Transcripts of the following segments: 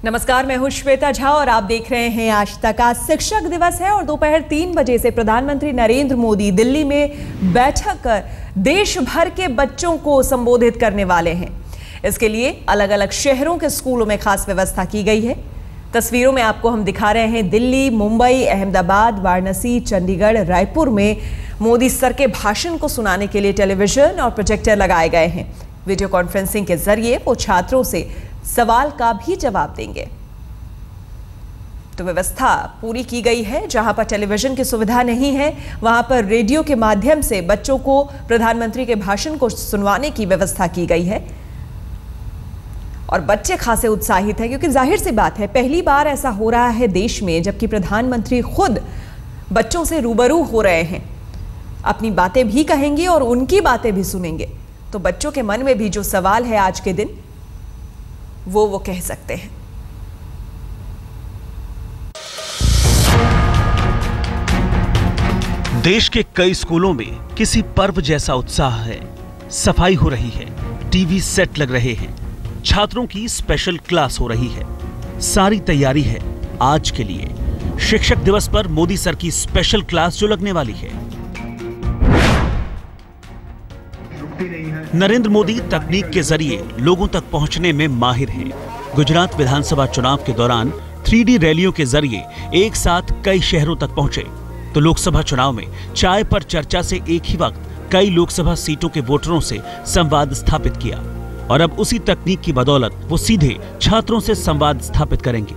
नमस्कार, मैं हूं श्वेता झा और आप देख रहे हैं आज तक। आज शिक्षक दिवस है और दोपहर 3 बजे से प्रधानमंत्री नरेंद्र मोदी दिल्ली में बैठक कर देश भर के बच्चों को संबोधित करने वाले हैं। इसके लिए अलग अलग शहरों के स्कूलों में खास व्यवस्था की गई है। तस्वीरों में आपको हम दिखा रहे हैं दिल्ली, मुंबई, अहमदाबाद, वाराणसी, चंडीगढ़, रायपुर में मोदी सर के भाषण को सुनाने के लिए टेलीविजन और प्रोजेक्टर लगाए गए हैं। वीडियो कॉन्फ्रेंसिंग के जरिए वो छात्रों से सवाल का भी जवाब देंगे। तो व्यवस्था पूरी की गई है। जहां पर टेलीविजन की सुविधा नहीं है, वहां पर रेडियो के माध्यम से बच्चों को प्रधानमंत्री के भाषण को सुनवाने की व्यवस्था की गई है। और बच्चे खासे उत्साहित हैं क्योंकि जाहिर सी बात है, पहली बार ऐसा हो रहा है देश में जबकि प्रधानमंत्री खुद बच्चों से रूबरू हो रहे हैं। अपनी बातें भी कहेंगे और उनकी बातें भी सुनेंगे। तो बच्चों के मन में भी जो सवाल है आज के दिन वो कह सकते हैं। देश के कई स्कूलों में किसी पर्व जैसा उत्साह है। सफाई हो रही है, टीवी सेट लग रहे हैं, छात्रों की स्पेशल क्लास हो रही है। सारी तैयारी है आज के लिए शिक्षक दिवस पर मोदी सर की स्पेशल क्लास जो लगने वाली है। नरेंद्र मोदी तकनीक के जरिए लोगों तक पहुंचने में माहिर हैं। गुजरात विधानसभा चुनाव के दौरान 3D रैलियों के जरिए एक साथ कई शहरों तक पहुंचे, तो लोकसभा चुनाव में चाय पर चर्चा से एक ही वक्त कई लोकसभा सीटों के वोटरों से संवाद स्थापित किया। और अब उसी तकनीक की बदौलत वो सीधे छात्रों से संवाद स्थापित करेंगे।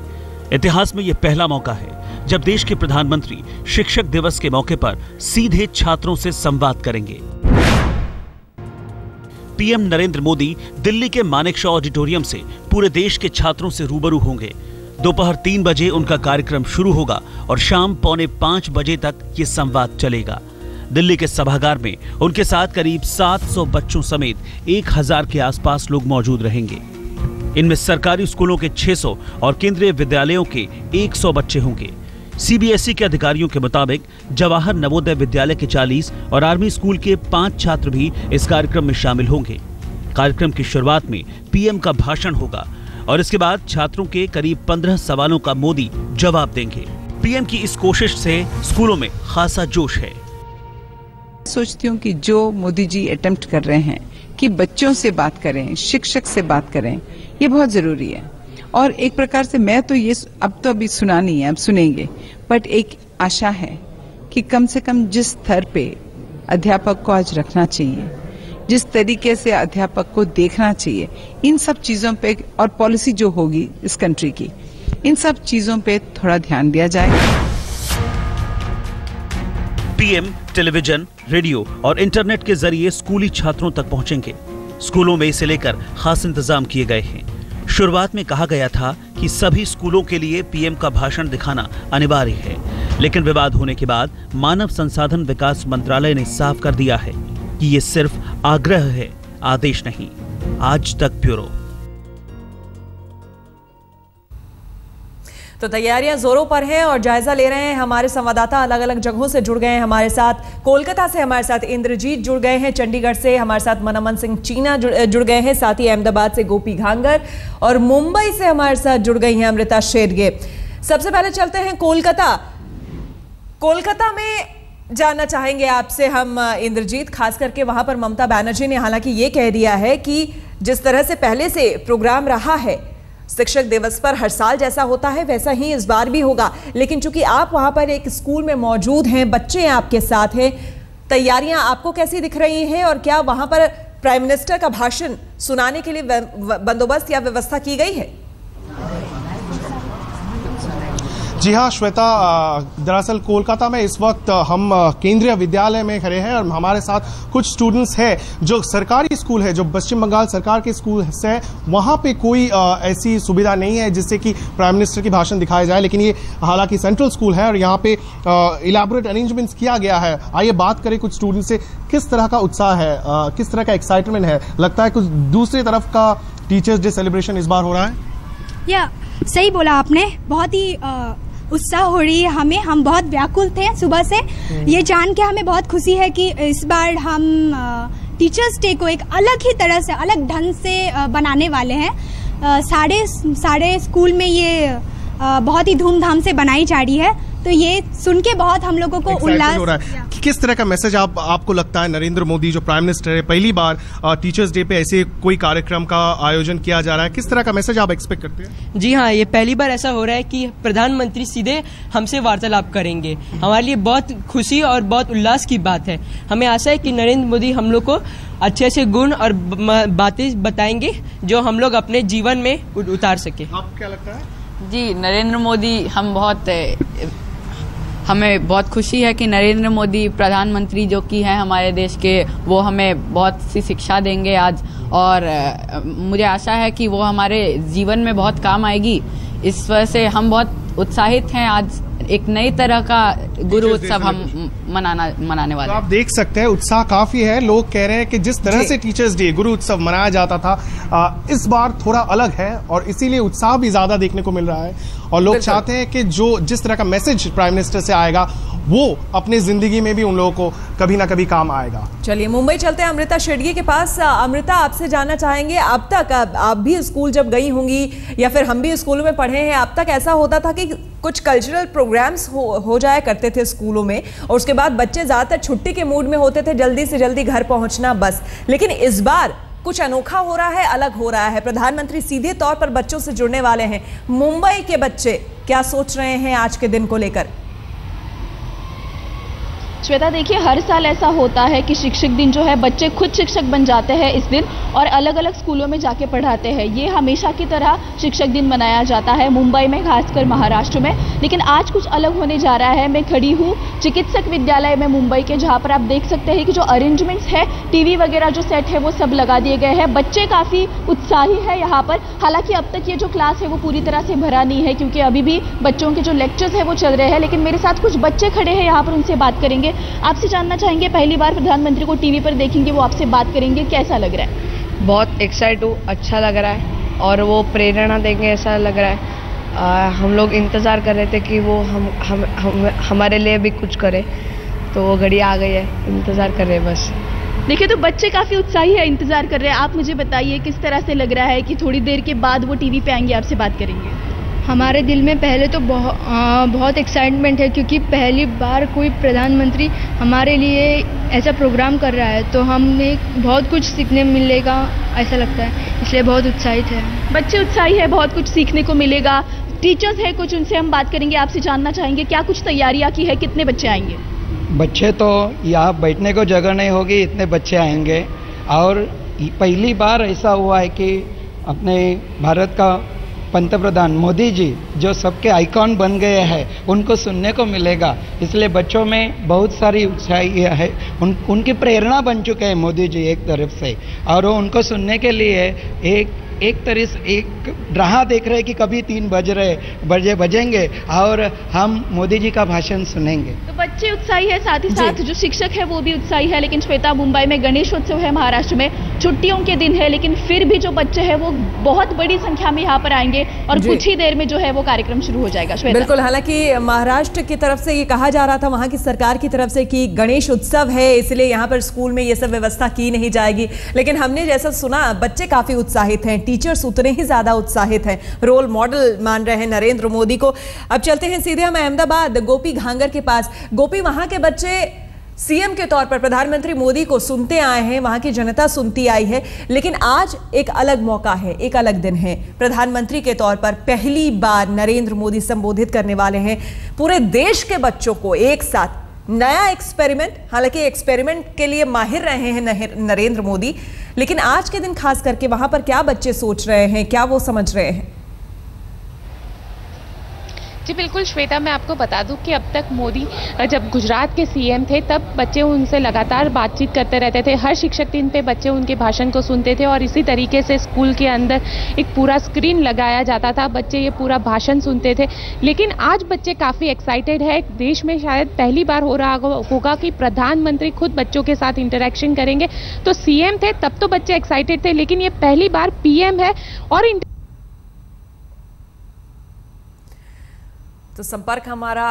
इतिहास में यह पहला मौका है जब देश के प्रधानमंत्री शिक्षक दिवस के मौके पर सीधे छात्रों से संवाद करेंगे। पीएम नरेंद्र मोदी दिल्ली के मानेकशॉ ऑडिटोरियम से पूरे देश के छात्रों से रूबरू होंगे। दोपहर 3 बजे उनका कार्यक्रम शुरू होगा और शाम 4:45 बजे तक ये संवाद चलेगा। दिल्ली के सभागार में उनके साथ करीब 700 बच्चों समेत 1000 के आसपास लोग मौजूद रहेंगे। इनमें सरकारी स्कूलों के 600 और केंद्रीय विद्यालयों के 100 बच्चे होंगे। सीबीएसई के अधिकारियों के मुताबिक जवाहर नवोदय विद्यालय के 40 और आर्मी स्कूल के 5 छात्र भी इस कार्यक्रम में शामिल होंगे। कार्यक्रम की शुरुआत में पीएम का भाषण होगा और इसके बाद छात्रों के करीब 15 सवालों का मोदी जवाब देंगे। पीएम की इस कोशिश से स्कूलों में खासा जोश है। सोचती हूँ कि जो मोदी जी अटेम्प्ट कर रहे हैं कि बच्चों से बात करें, शिक्षक से बात करें, ये बहुत जरूरी है। और एक प्रकार से मैं तो ये अब तो अभी सुना नहीं है, अब सुनेंगे, बट एक आशा है कि कम से कम जिस स्तर पे अध्यापक को आज रखना चाहिए, जिस तरीके से अध्यापक को देखना चाहिए, इन सब चीजों पे और पॉलिसी जो होगी इस कंट्री की, इन सब चीजों पे थोड़ा ध्यान दिया जाए। पीएम टेलीविजन, रेडियो और इंटरनेट के जरिए स्कूली छात्रों तक पहुंचेंगे। स्कूलों में इसे लेकर खास इंतजाम किए गए हैं। शुरुआत में कहा गया था कि सभी स्कूलों के लिए पीएम का भाषण दिखाना अनिवार्य है, लेकिन विवाद होने के बाद मानव संसाधन विकास मंत्रालय ने साफ कर दिया है कि ये सिर्फ आग्रह है, आदेश नहीं। आज तक ब्यूरो। तो तैयारियां जोरों पर हैं और जायजा ले रहे हैं हमारे संवाददाता। अलग अलग जगहों से जुड़ गए हैं हमारे साथ। कोलकाता से हमारे साथ इंद्रजीत जुड़ गए हैं, चंडीगढ़ से हमारे साथ मनमन सिंह चीना जुड़ गए हैं, साथ ही अहमदाबाद से गोपी घांगर और मुंबई से हमारे साथ जुड़ गई हैं अमृता शेरगे। सबसे पहले चलते हैं कोलकाता। कोलकाता में जानना चाहेंगे आपसे हम इंद्रजीत, खास करके वहां पर ममता बनर्जी ने हालांकि ये कह दिया है कि जिस तरह से पहले से प्रोग्राम रहा है शिक्षक दिवस पर हर साल जैसा होता है वैसा ही इस बार भी होगा, लेकिन चूंकि आप वहां पर एक स्कूल में मौजूद हैं, बच्चे आपके साथ हैं, तैयारियां आपको कैसी दिख रही हैं और क्या वहां पर प्राइम मिनिस्टर का भाषण सुनाने के लिए बंदोबस्त या व्यवस्था की गई है? जी हाँ श्वेता, दरअसल कोलकाता में इस वक्त हम केंद्रीय विद्यालय में खड़े हैं और हमारे साथ कुछ स्टूडेंट्स हैं जो सरकारी स्कूल है, जो पश्चिम बंगाल सरकार के स्कूल है, वहाँ पे कोई ऐसी सुविधा नहीं है जिससे कि प्राइम मिनिस्टर की भाषण दिखाया जाए, लेकिन ये हालांकि सेंट्रल स्कूल है और यहाँ पे इलेबोरेट अरेंजमेंट्स किया गया है। आइए बात करें कुछ स्टूडेंट से, किस तरह का उत्साह है, किस तरह का एक्साइटमेंट है, लगता है कुछ दूसरी तरफ का टीचर्स डे सेलिब्रेशन इस बार हो रहा है? या सही बोला आपने, बहुत ही उत्साह हो रही है हमें। हम बहुत व्याकुल थे सुबह से, ये जान के हमें बहुत खुशी है कि इस बार हम टीचर्स डे को एक अलग ही तरह से, अलग ढंग से बनाने वाले हैं। सारे स्कूल में ये बहुत ही धूमधाम से बनाई जा रही है, तो ये सुन के बहुत हम लोगों को उल्लास हो रहा है। किस तरह का मैसेज आपको लगता है नरेंद्र मोदी जो प्राइम मिनिस्टर है, पहली बार टीचर्स डे पे ऐसे कोई कार्यक्रम का आयोजन किया जा रहा है, किस तरह का मैसेज आप एक्सपेक्ट करते हैं? जी हाँ, ये पहली बार ऐसा हो रहा है कि प्रधानमंत्री सीधे हमसे वार्तालाप करेंगे। हमारे लिए बहुत खुशी और बहुत उल्लास की बात है। हमें आशा है कि नरेंद्र मोदी हम लोग को अच्छे से गुण और बातें बताएंगे जो हम लोग अपने जीवन में उतार सके। आपको क्या लगता है? जी, नरेंद्र मोदी हमें बहुत खुशी है कि नरेंद्र मोदी प्रधानमंत्री जो कि हैं हमारे देश के, वो हमें बहुत सी शिक्षा देंगे आज, और मुझे आशा है कि वो हमारे जीवन में बहुत काम आएगी। इस वजह से हम बहुत उत्साहित हैं। आज एक नई तरह का गुरु उत्सव हम मनाने वाले हैं। तो आप देख सकते हैं उत्साह काफी है। लोग कह रहे हैं कि जिस तरह से टीचर्स डे गुरु उत्सव मनाया जाता था इस बार थोड़ा अलग है और इसीलिए उत्साह भी ज्यादा देखने को मिल रहा है और लोग चाहते हैं कि जिस तरह का मैसेज प्राइम मिनिस्टर से आएगा वो अपनी जिंदगी में भी उन लोगों को कभी ना कभी काम आएगा। चलिए मुंबई चलते हैं अमृता शेडगे के पास। अमृता, आपसे जानना चाहेंगे, अब तक आप भी स्कूल जब गई होंगी या फिर हम भी स्कूलों में पढ़े हैं, अब तक ऐसा होता था कि कुछ कल्चरल प्रोग्राम्स हो जाया करते थे स्कूलों में और उसके बाद बच्चे ज्यादातर छुट्टी के मूड में होते थे, जल्दी से जल्दी घर पहुंचना बस। लेकिन इस बार कुछ अनोखा हो रहा है, अलग हो रहा है। प्रधानमंत्री सीधे तौर पर बच्चों से जुड़ने वाले हैं। मुंबई के बच्चे क्या सोच रहे हैं आज के दिन को लेकर? श्वेता, देखिए हर साल ऐसा होता है कि शिक्षक दिन जो है बच्चे खुद शिक्षक बन जाते हैं इस दिन और अलग अलग स्कूलों में जाके पढ़ाते हैं। ये हमेशा की तरह शिक्षक दिन मनाया जाता है मुंबई में, खासकर महाराष्ट्र में। लेकिन आज कुछ अलग होने जा रहा है। मैं खड़ी हूँ चिकित्सक विद्यालय में मुंबई के, जहाँ पर आप देख सकते हैं कि जो अरेंजमेंट्स है, टीवी वगैरह जो सेट है वो सब लगा दिए गए हैं। बच्चे काफ़ी उत्साही है यहाँ पर। हालांकि अब तक ये जो क्लास है वो पूरी तरह से भरा नहीं है क्योंकि अभी भी बच्चों के जो लेक्चर्स है वो चल रहे हैं। लेकिन मेरे साथ कुछ बच्चे खड़े हैं यहाँ पर, उनसे बात करेंगे। आपसे जानना चाहेंगे, पहली बार प्रधानमंत्री को टीवी पर देखेंगे, वो आपसे बात करेंगे, कैसा लग रहा है? बहुत एक्साइट हूँ, अच्छा लग रहा है और वो प्रेरणा देंगे ऐसा लग रहा है। हम लोग इंतज़ार कर रहे थे कि वो हमारे लिए भी कुछ करे, तो वो घड़ी आ गई है, इंतज़ार कर रहे हैं बस। देखिए तो बच्चे काफ़ी उत्साही है, इंतज़ार कर रहे हैं। आप मुझे बताइए किस तरह से लग रहा है कि थोड़ी देर के बाद वो टीवी पे आएंगे, आपसे बात करेंगे? हमारे दिल में पहले तो बहुत एक्साइटमेंट है क्योंकि पहली बार कोई प्रधानमंत्री हमारे लिए ऐसा प्रोग्राम कर रहा है, तो हमें बहुत कुछ सीखने मिलेगा ऐसा लगता है, इसलिए बहुत उत्साहित है। बच्चे उत्साही है, बहुत कुछ सीखने को मिलेगा। टीचर्स है कुछ, उनसे हम बात करेंगे। आपसे जानना चाहेंगे क्या कुछ तैयारियां की है, कितने बच्चे आएंगे? बच्चे तो यहाँ बैठने को जगह नहीं होगी, इतने बच्चे आएंगे। और पहली बार ऐसा हुआ है कि अपने भारत का पंतप्रधान मोदी जी जो सबके आइकॉन बन गए हैं उनको सुनने को मिलेगा, इसलिए बच्चों में बहुत सारी उत्साही है। उनकी प्रेरणा बन चुके हैं मोदी जी एक तरफ से, और वो उनको सुनने के लिए एक तरह से एक राह देख रहे हैं कि कभी 3 बजेंगे और हम मोदी जी का भाषण सुनेंगे। तो बच्चे उत्साही है, साथ ही साथ जो शिक्षक है वो भी उत्साही है। लेकिन श्वेता, मुंबई में गणेशोत्सव है, महाराष्ट्र में छुट्टियों के दिन है, लेकिन फिर भी जो बच्चे हैं वो बहुत बड़ी संख्या में यहाँ पर आएंगे और कुछ ही देर में जो है वो कार्यक्रम शुरू हो जाएगा। श्वेता, बिल्कुल। हालांकि महाराष्ट्र की तरफ से ये कहा जा रहा था, वहां की सरकार की तरफ से, कि गणेश उत्सव है इसलिए यहाँ पर स्कूल में ये सब व्यवस्था की नहीं जाएगी। लेकिन हमने जैसा सुना बच्चे काफी उत्साहित हैं, टीचर्स उतने ही ज्यादा उत्साहित हैं, रोल मॉडल मान रहे हैं नरेंद्र मोदी को। अब चलते हैं सीधे हम अहमदाबाद गोपी घांगर के पास। गोपी, वहां के बच्चे सीएम के तौर पर प्रधानमंत्री मोदी को सुनते आए हैं, वहां की जनता सुनती आई है, लेकिन आज एक अलग मौका है, एक अलग दिन है। प्रधानमंत्री के तौर पर पहली बार नरेंद्र मोदी संबोधित करने वाले हैं पूरे देश के बच्चों को एक साथ। नया एक्सपेरिमेंट, हालांकि एक्सपेरिमेंट के लिए माहिर रहे हैं नरेंद्र मोदी, लेकिन आज के दिन खास करके वहां पर क्या बच्चे सोच रहे हैं, क्या वो समझ रहे हैं? जी बिल्कुल श्वेता, मैं आपको बता दूं कि अब तक मोदी जब गुजरात के सीएम थे तब बच्चे उनसे लगातार बातचीत करते रहते थे। हर शिक्षक दिन पे बच्चे उनके भाषण को सुनते थे और इसी तरीके से स्कूल के अंदर एक पूरा स्क्रीन लगाया जाता था, बच्चे ये पूरा भाषण सुनते थे। लेकिन आज बच्चे काफ़ी एक्साइटेड है। देश में शायद पहली बार हो रहा होगा कि प्रधानमंत्री खुद बच्चों के साथ इंटरेक्शन करेंगे। तो सीएम थे तब तो बच्चे एक्साइटेड थे, लेकिन ये पहली बार पीएम है और तो संपर्क हमारा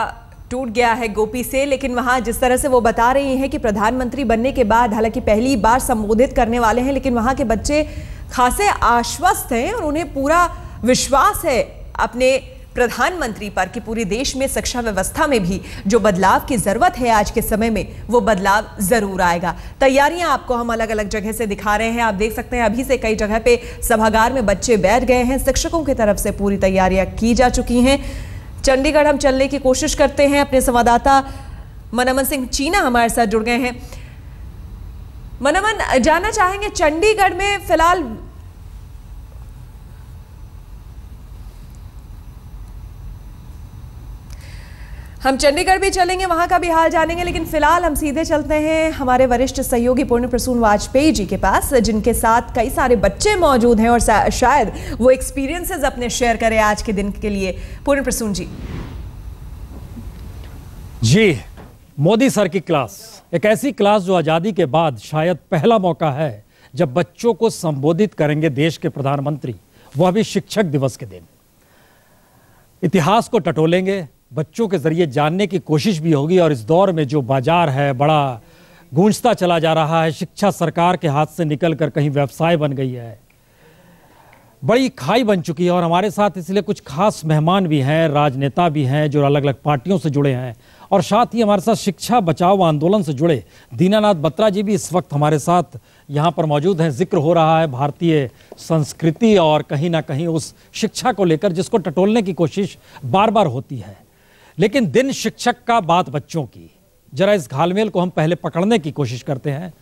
टूट गया है गोपी से। लेकिन वहां जिस तरह से वो बता रही हैं कि प्रधानमंत्री बनने के बाद हालांकि पहली बार संबोधित करने वाले हैं, लेकिन वहां के बच्चे खासे आश्वस्त हैं और उन्हें पूरा विश्वास है अपने प्रधानमंत्री पर कि पूरे देश में शिक्षा व्यवस्था में भी जो बदलाव की जरूरत है आज के समय में, वो बदलाव जरूर आएगा। तैयारियां आपको हम अलग अलग जगह से दिखा रहे हैं। आप देख सकते हैं अभी से कई जगह पे सभागार में बच्चे बैठ गए हैं। शिक्षकों की तरफ से पूरी तैयारियां की जा चुकी हैं। चंडीगढ़ हम चलने की कोशिश करते हैं। अपने संवाददाता मनमन सिंह चीना हमारे साथ जुड़ गए हैं। मनमन, जानना चाहेंगे चंडीगढ़ में फिलहाल हम चंडीगढ़ भी चलेंगे, वहां का भी हाल जानेंगे, लेकिन फिलहाल हम सीधे चलते हैं हमारे वरिष्ठ सहयोगी पूर्ण प्रसून वाजपेयी जी के पास, जिनके साथ कई सारे बच्चे मौजूद हैं और शायद वो एक्सपीरियंसेस अपने शेयर करें आज के दिन के लिए। पूर्ण प्रसून जी। जी, मोदी सर की क्लास, एक ऐसी क्लास जो आज़ादी के बाद शायद पहला मौका है जब बच्चों को संबोधित करेंगे देश के प्रधानमंत्री, वह भी शिक्षक दिवस के दिन। इतिहास को टटोलेंगे, बच्चों के जरिए जानने की कोशिश भी होगी। और इस दौर में जो बाजार है बड़ा गूंजता चला जा रहा है, शिक्षा सरकार के हाथ से निकलकर कहीं व्यवसाय बन गई है, बड़ी खाई बन चुकी है। और हमारे साथ इसलिए कुछ खास मेहमान भी हैं, राजनेता भी हैं जो अलग अलग पार्टियों से जुड़े हैं, और साथ ही हमारे साथ शिक्षा बचाओ आंदोलन से जुड़े दीनानाथ बत्रा जी भी इस वक्त हमारे साथ यहाँ पर मौजूद हैं। जिक्र हो रहा है भारतीय संस्कृति और कहीं ना कहीं उस शिक्षा को लेकर जिसको टटोलने की कोशिश बार बार होती है। लेकिन दिन शिक्षक का, बात बच्चों की, जरा इस घालमेल को हम पहले पकड़ने की कोशिश करते हैं।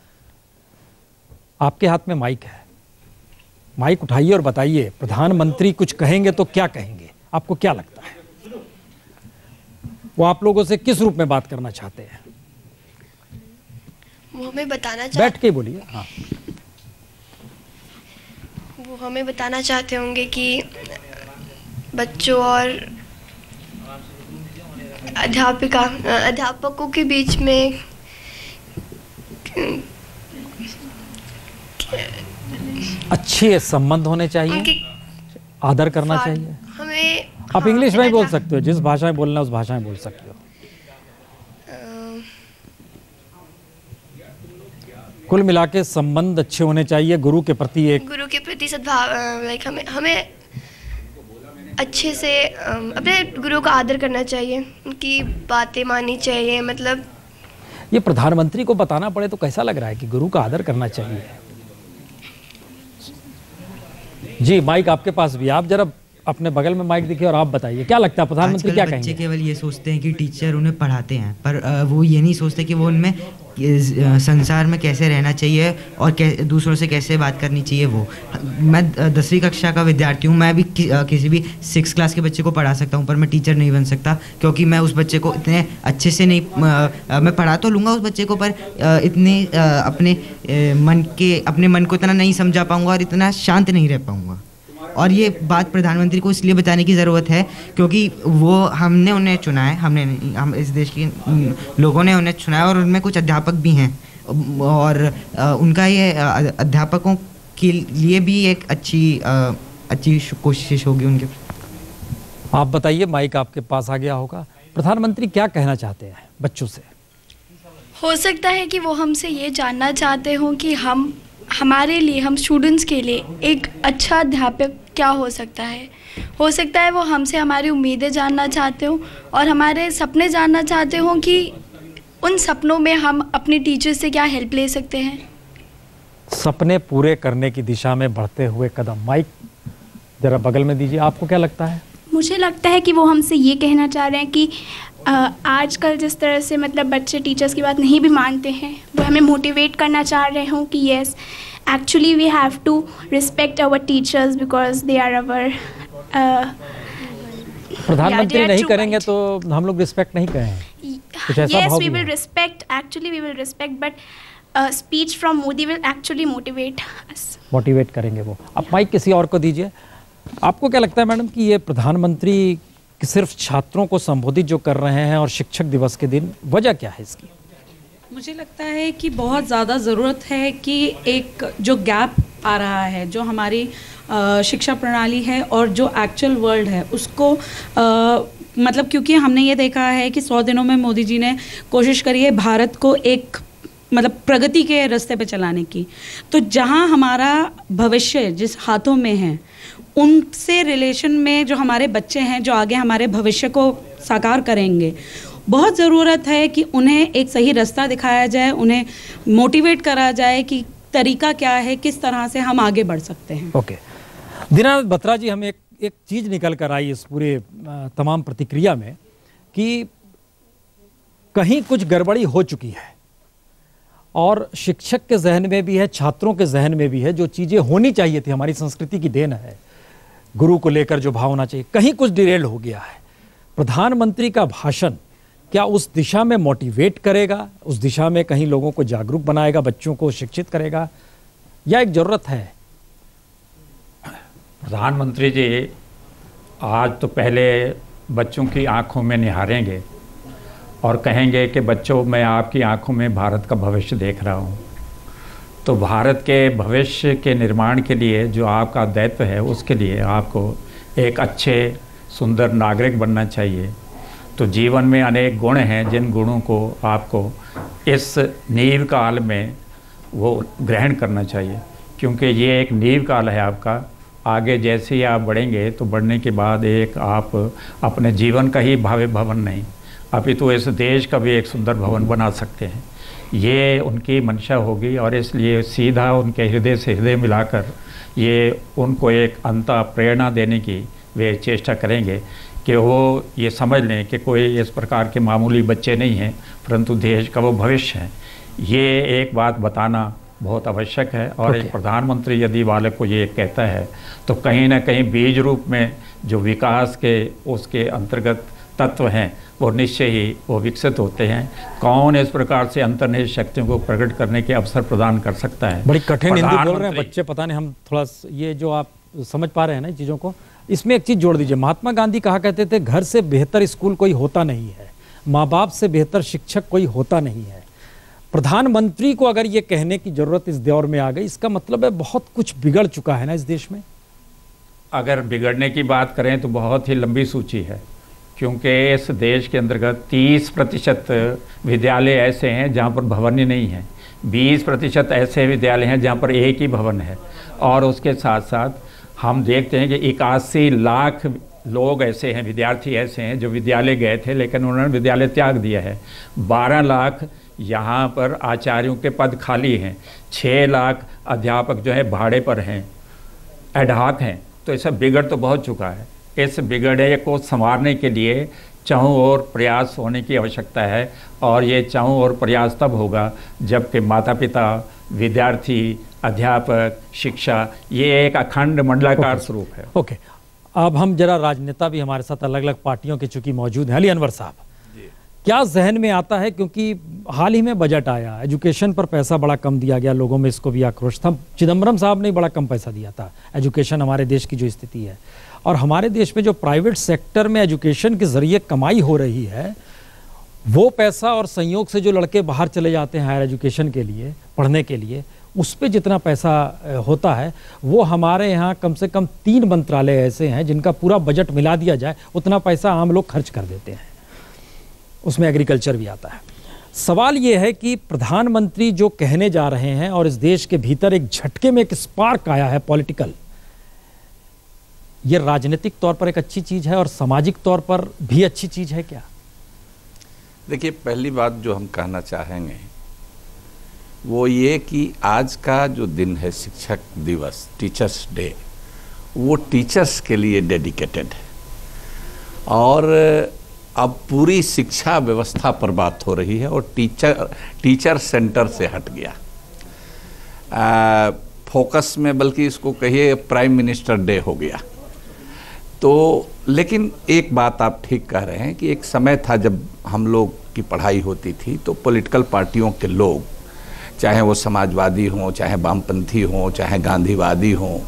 आपके हाथ में माइक है, माइक उठाइए और बताइए प्रधानमंत्री कुछ कहेंगे तो क्या कहेंगे, आपको क्या लगता है? वो आप लोगों से किस रूप में बात करना चाहते हैं? वो हमें बताना बैठ के बोलिए। हाँ, वो हमें बताना चाहते होंगे कि बच्चों और अध्यापकों के बीच में अच्छे संबंध होने चाहिए, आदर करना चाहिए। हमें आप इंग्लिश में ही बोल सकते हो, जिस भाषा में बोलना उस भाषा में बोल सकते हो। कुल मिला के संबंध अच्छे होने चाहिए गुरु के प्रति सद्भाव, लाइक हमें अच्छे से अपने गुरु का आदर करना चाहिए, उनकी बातें माननी चाहिए। मतलब ये प्रधानमंत्री को बताना पड़े तो कैसा लग रहा है कि गुरु का आदर करना चाहिए? जी, माइक आपके पास भी, आप जरा अपने बगल में माइक दिखे और आप बताइए क्या लगता है प्रधानमंत्री क्या कहेंगे? बच्चे केवल ये सोचते हैं कि टीचर उन्हें पढ़ाते हैं, पर वो ये नहीं सोचते कि वो उनमें संसार में कैसे रहना चाहिए और दूसरों से कैसे बात करनी चाहिए। वो मैं 10वीं कक्षा का विद्यार्थी हूँ, मैं भी किसी भी 6th क्लास के बच्चे को पढ़ा सकता हूँ, पर मैं टीचर नहीं बन सकता क्योंकि मैं उस बच्चे को इतने अच्छे से नहीं, मैं पढ़ा तो लूँगा उस बच्चे को, पर इतने अपने मन को इतना नहीं समझा पाऊँगा और इतना शांत नहीं रह पाऊँगा। और ये बात प्रधानमंत्री को इसलिए बताने की ज़रूरत है क्योंकि वो हमने उन्हें चुना है, हम इस देश के लोगों ने उन्हें चुना है और उनमें कुछ अध्यापक भी हैं और उनका ये अध्यापकों के लिए भी एक अच्छी कोशिश होगी उनके। आप बताइए, माइक आपके पास आ गया होगा, प्रधानमंत्री क्या कहना चाहते हैं बच्चों से? हो सकता है कि वो हमसे ये जानना चाहते हों कि हमारे लिए, हम स्टूडेंट्स के लिए एक अच्छा अध्यापक क्या हो सकता है। हो सकता है वो हमसे हमारी उम्मीदें जानना चाहते हो और हमारे सपने जानना चाहते हो कि उन सपनों में हम अपने टीचर से क्या हेल्प ले सकते हैं। सपने पूरे करने की दिशा में बढ़ते हुए कदम, माइक जरा बगल में दीजिए, आपको क्या लगता है? मुझे लगता है कि वो हमसे ये कहना चाह रहे हैं कि आजकल जिस तरह से मतलब बच्चे टीचर्स की बात नहीं भी मानते हैं, वो हमें मोटिवेट करना चाह रहे हों कि yes actually we have to respect our teachers because they are our. प्रधानमंत्री नहीं करेंगे तो हम लोग रिस्पेक्ट नहीं करेंगे। Yes, we will respect, actually we will respect, but speech from Modi will actually motivate us. Motivate करेंगे वो। आप माइक किसी और को दीजिए। आपको क्या लगता है मैडम कि ये प्रधानमंत्री सिर्फ छात्रों को संबोधित जो कर रहे हैं और शिक्षक दिवस के दिन, वजह क्या है इसकी? मुझे लगता है कि बहुत ज़्यादा ज़रूरत है कि एक जो गैप आ रहा है, जो हमारी शिक्षा प्रणाली है और जो एक्चुअल वर्ल्ड है उसको मतलब क्योंकि हमने ये देखा है कि 100 दिनों में मोदी जी ने कोशिश करी है भारत को एक मतलब प्रगति के रास्ते पे चलाने की। तो जहाँ हमारा भविष्य जिस हाथों में है, उनसे रिलेशन में जो हमारे बच्चे हैं जो आगे हमारे भविष्य को साकार करेंगे, बहुत ज़रूरत है कि उन्हें एक सही रास्ता दिखाया जाए, उन्हें मोटिवेट करा जाए कि तरीका क्या है, किस तरह से हम आगे बढ़ सकते हैं। ओके, दीनानाथ बत्रा जी, हमें एक चीज़ निकल कर आई इस पूरे तमाम प्रतिक्रिया में कि कहीं कुछ गड़बड़ी हो चुकी है और शिक्षक के जहन में भी है, छात्रों के जहन में भी है। जो चीज़ें होनी चाहिए थी, हमारी संस्कृति की देन है, गुरु को लेकर जो भाव होना चाहिए, कहीं कुछ डिरेल हो गया है। प्रधानमंत्री का भाषण क्या उस दिशा में मोटिवेट करेगा, उस दिशा में कहीं लोगों को जागरूक बनाएगा, बच्चों को शिक्षित करेगा, या एक जरूरत है? प्रधानमंत्री जी आज तो पहले बच्चों की आंखों में निहारेंगे और कहेंगे कि बच्चों, मैं आपकी आंखों में भारत का भविष्य देख रहा हूँ। तो भारत के भविष्य के निर्माण के लिए जो आपका दायित्व है, उसके लिए आपको एक अच्छे सुंदर नागरिक बनना चाहिए। तो जीवन में अनेक गुण हैं, जिन गुणों को आपको इस नीव काल में वो ग्रहण करना चाहिए, क्योंकि ये एक नीव काल है आपका। आगे जैसे ही आप बढ़ेंगे तो बढ़ने के बाद एक आप अपने जीवन का ही भव्य भवन नहीं, अभी तो इस देश का भी एक सुंदर भवन बना सकते हैं। ये उनकी मंशा होगी और इसलिए सीधा उनके हृदय से हृदय मिलाकर ये उनको एक अंतः प्रेरणा देने की वे चेष्टा करेंगे कि वो ये समझ लें कि कोई इस प्रकार के मामूली बच्चे नहीं हैं, परंतु देश का वो भविष्य है। ये एक बात बताना बहुत आवश्यक है। और एक प्रधानमंत्री यदि बालक को ये कहता है तो कहीं ना कहीं बीज रूप में जो विकास के उसके अंतर्गत तत्व हैं वो निश्चय ही वो विकसित होते हैं। कौन इस प्रकार से अंतर्निहित शक्तियों को प्रकट करने के अवसर प्रदान कर सकता है? बड़ी कठिन हिंदी बोल रहे हैं बच्चे, पता नहीं हम थोड़ा ये जो आप समझ पा रहे हैं ना चीज़ों को, इसमें एक चीज़ जोड़ दीजिए। महात्मा गांधी कहा करते थे, घर से बेहतर स्कूल कोई होता नहीं है, माँ बाप से बेहतर शिक्षक कोई होता नहीं है। प्रधानमंत्री को अगर ये कहने की जरूरत इस दौर में आ गई, इसका मतलब है बहुत कुछ बिगड़ चुका है ना इस देश में। अगर बिगड़ने की बात करें तो बहुत ही लंबी सूची है, क्योंकि इस देश के अंतर्गत 30% विद्यालय ऐसे हैं जहाँ पर भवन ही नहीं है, 20% ऐसे विद्यालय हैं जहाँ पर एक ही भवन है, और उसके साथ साथ हम देखते हैं कि 81 लाख लोग ऐसे हैं, विद्यार्थी ऐसे हैं जो विद्यालय गए थे लेकिन उन्होंने विद्यालय त्याग दिया है। 12 लाख यहाँ पर आचार्यों के पद खाली हैं, 6 लाख अध्यापक जो है भाड़े पर हैं, एडहॉक हैं। तो ऐसा बिगड़ तो बहुत चुका है। इस बिगड़े को संवारने के लिए चारों ओर प्रयास होने की आवश्यकता है, और ये चारों ओर प्रयास तब होगा जबकि माता पिता, विद्यार्थी, अध्यापक, शिक्षा, ये एक अखंड मंडलाकार स्वरूप है। ओके, अब हम जरा राजनेता भी हमारे साथ अलग अलग पार्टियों के चूंकि मौजूद हैं। अली अनवर साहब, क्या जहन में आता है, क्योंकि हाल ही में बजट आया, एजुकेशन पर पैसा बड़ा कम दिया गया, लोगों में इसको भी आक्रोश था। चिदम्बरम साहब ने बड़ा कम पैसा दिया था एजुकेशन, हमारे देश की जो स्थिति है, और हमारे देश में जो प्राइवेट सेक्टर में एजुकेशन के जरिए कमाई हो रही है, वो पैसा और संयोग से जो लड़के बाहर चले जाते हैं हायर एजुकेशन के लिए, पढ़ने के लिए, उस पर जितना पैसा होता है वो हमारे यहाँ कम से कम 3 मंत्रालय ऐसे हैं जिनका पूरा बजट मिला दिया जाए उतना पैसा आम लोग खर्च कर देते हैं, उसमें एग्रीकल्चर भी आता है। सवाल ये है कि प्रधानमंत्री जो कहने जा रहे हैं और इस देश के भीतर एक झटके में एक स्पार्क आया है पॉलिटिकल, ये राजनीतिक तौर पर एक अच्छी चीज है और सामाजिक तौर पर भी अच्छी चीज है क्या? देखिए, पहली बात जो हम कहना चाहेंगे वो ये कि आज का जो दिन है शिक्षक दिवस, टीचर्स डे, वो टीचर्स के लिए डेडिकेटेड है, और अब पूरी शिक्षा व्यवस्था पर बात हो रही है और टीचर सेंटर से हट गया फोकस में, बल्कि इसको कहिए प्राइम मिनिस्टर डे हो गया। तो लेकिन एक बात आप ठीक कह रहे हैं कि एक समय था जब हम लोग की पढ़ाई होती थी तो पॉलिटिकल पार्टियों के लोग, चाहे वो समाजवादी हों, चाहे वामपंथी हों, चाहे गांधीवादी हों,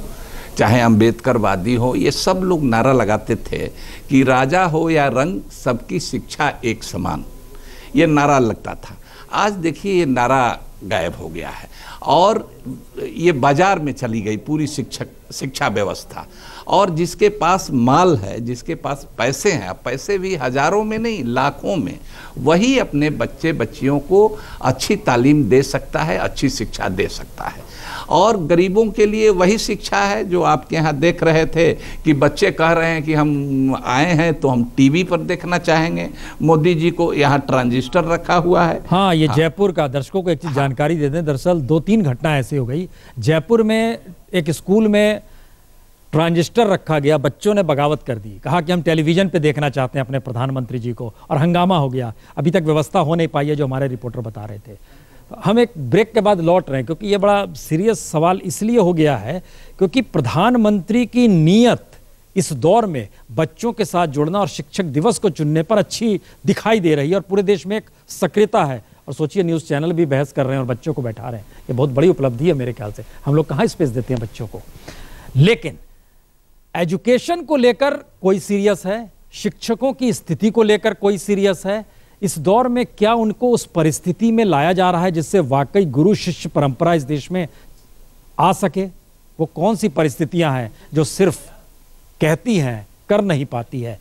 चाहे अम्बेडकरवादी हो, ये सब लोग नारा लगाते थे कि राजा हो या रंग, सबकी शिक्षा एक समान, ये नारा लगता था। आज देखिए ये नारा गायब हो गया है और ये बाजार में चली गई पूरी शिक्षा व्यवस्था। और जिसके पास माल है, जिसके पास पैसे हैं, पैसे भी हजारों में नहीं लाखों में, वही अपने बच्चे बच्चियों को अच्छी तालीम दे सकता है, अच्छी शिक्षा दे सकता है। और गरीबों के लिए वही शिक्षा है जो आपके यहाँ देख रहे थे कि बच्चे कह रहे हैं कि हम आए हैं तो हम टीवी पर देखना चाहेंगे, मोदी जी को यहाँ ट्रांजिस्टर रखा हुआ है। हाँ, ये जयपुर का, दर्शकों को एक चीज जानकारी दे दें, दरअसल 2-3 घटना ऐसी हो गई। जयपुर में एक स्कूल में ट्रांजिस्टर रखा गया, बच्चों ने बगावत कर दी, कहा कि हम टेलीविजन पे देखना चाहते हैं अपने प्रधानमंत्री जी को, और हंगामा हो गया। अभी तक व्यवस्था हो नहीं पाई है, जो हमारे रिपोर्टर बता रहे थे। हम एक ब्रेक के बाद लौट रहे हैं, क्योंकि ये बड़ा सीरियस सवाल इसलिए हो गया है क्योंकि प्रधानमंत्री की नीयत इस दौर में बच्चों के साथ जुड़ना और शिक्षक दिवस को चुनने पर अच्छी दिखाई दे रही है और पूरे देश में एक सक्रियता है। और सोचिए, न्यूज़ चैनल भी बहस कर रहे हैं और बच्चों को बैठा रहे हैं। ये बहुत बड़ी उपलब्धि है मेरे ख्याल से। हम लोग कहाँ स्पेस देते हैं बच्चों को। लेकिन एजुकेशन को लेकर कोई सीरियस है, शिक्षकों की स्थिति को लेकर कोई सीरियस है। इस दौर में क्या उनको उस परिस्थिति में लाया जा रहा है जिससे वाकई गुरु शिष्य परंपरा इस देश में आ सके? वो कौन सी परिस्थितियां हैं जो सिर्फ कहती हैं, कर नहीं पाती है?